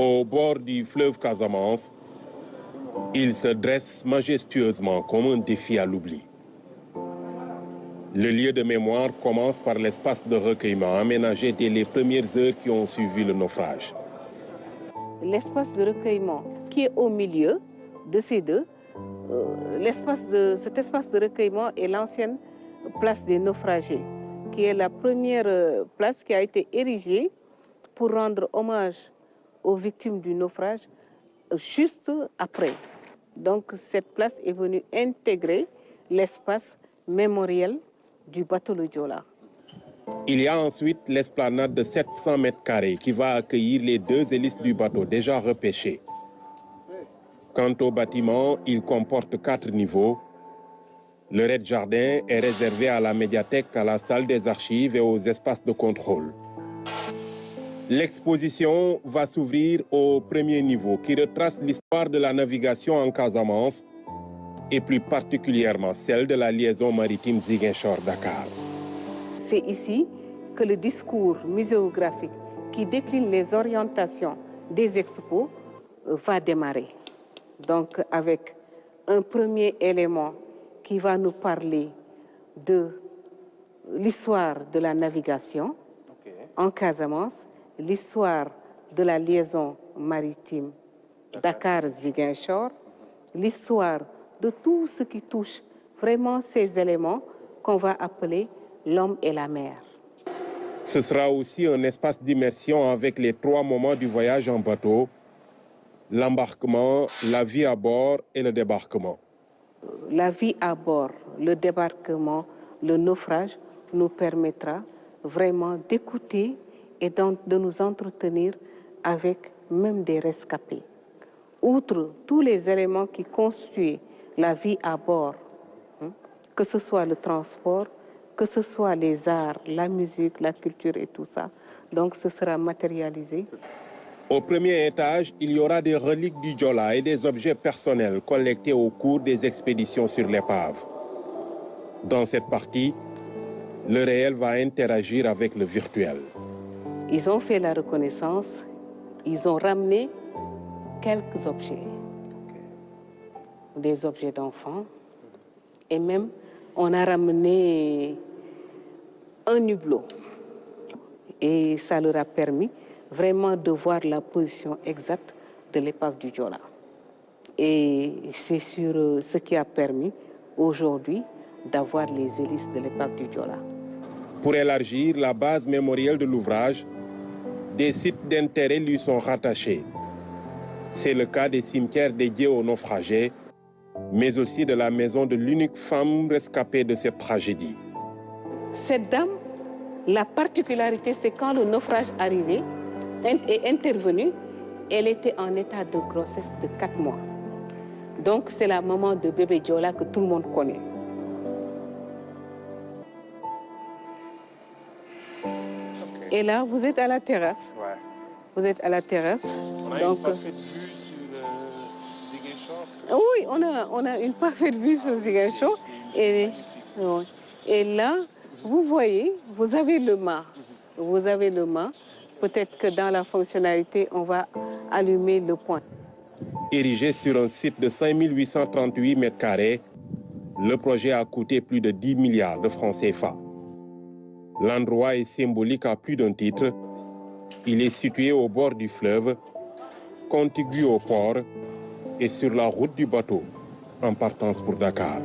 Au bord du fleuve Casamance, il se dresse majestueusement comme un défi à l'oubli. Le lieu de mémoire commence par l'espace de recueillement aménagé dès les premières heures qui ont suivi le naufrage. L'espace de recueillement qui est au milieu de ces deux, cet espace de recueillement est l'ancienne place des naufragés, qui est la première place qui a été érigée pour rendre hommage aux victimes du naufrage juste après. Donc cette place est venue intégrer l'espace mémoriel du bateau Le Joola. Il y a ensuite l'esplanade de 700 mètres carrés qui va accueillir les deux hélices du bateau déjà repêchées. Quant au bâtiment, il comporte 4 niveaux. Le rez-de-jardin est réservé à la médiathèque, à la salle des archives et aux espaces de contrôle. L'exposition va s'ouvrir au premier niveau qui retrace l'histoire de la navigation en Casamance et plus particulièrement celle de la liaison maritime Ziguinchor-Dakar. C'est ici que le discours muséographique qui décline les orientations des expos va démarrer. Donc avec un premier élément qui va nous parler de l'histoire de la navigation en Casamance, l'histoire de la liaison maritime Dakar-Ziguinchor, l'histoire de tout ce qui touche vraiment ces éléments qu'on va appeler l'homme et la mer. Ce sera aussi un espace d'immersion avec les 3 moments du voyage en bateau, l'embarquement, la vie à bord et le débarquement. La vie à bord, le débarquement, le naufrage nous permettra vraiment d'écouter et de nous entretenir avec même des rescapés. Outre tous les éléments qui constituent la vie à bord, que ce soit le transport, que ce soit les arts, la musique, la culture et tout ça, donc ce sera matérialisé. Au premier étage, il y aura des reliques du Joola et des objets personnels collectés au cours des expéditions sur l'épave. Dans cette partie, le réel va interagir avec le virtuel. Ils ont fait la reconnaissance, ils ont ramené quelques objets, des objets d'enfants, et même on a ramené un hublot. Et ça leur a permis vraiment de voir la position exacte de l'épave du Joola. Et c'est sur ce qui a permis aujourd'hui d'avoir les hélices de l'épave du Joola. Pour élargir la base mémorielle de l'ouvrage, des sites d'intérêt lui sont rattachés. C'est le cas des cimetières dédiés aux naufragés, mais aussi de la maison de l'unique femme rescapée de cette tragédie. Cette dame, la particularité, c'est quand le naufrage est intervenu, elle était en état de grossesse de 4 mois. Donc c'est la maman de bébé Joola que tout le monde connaît. Et là, vous êtes à la terrasse. Ouais. Vous êtes à la terrasse. On a donc, une parfaite vue sur Ziguinchor. Oui, on a une parfaite vue sur Ziguinchor. Et là, vous voyez, vous avez le mât. Vous avez le mât. Peut-être que dans la fonctionnalité, on va allumer le point. Érigé sur un site de 5838 mètres carrés, le projet a coûté plus de 10 milliards de francs CFA. L'endroit est symbolique à plus d'un titre. Il est situé au bord du fleuve, contigu au port et sur la route du bateau, en partance pour Dakar.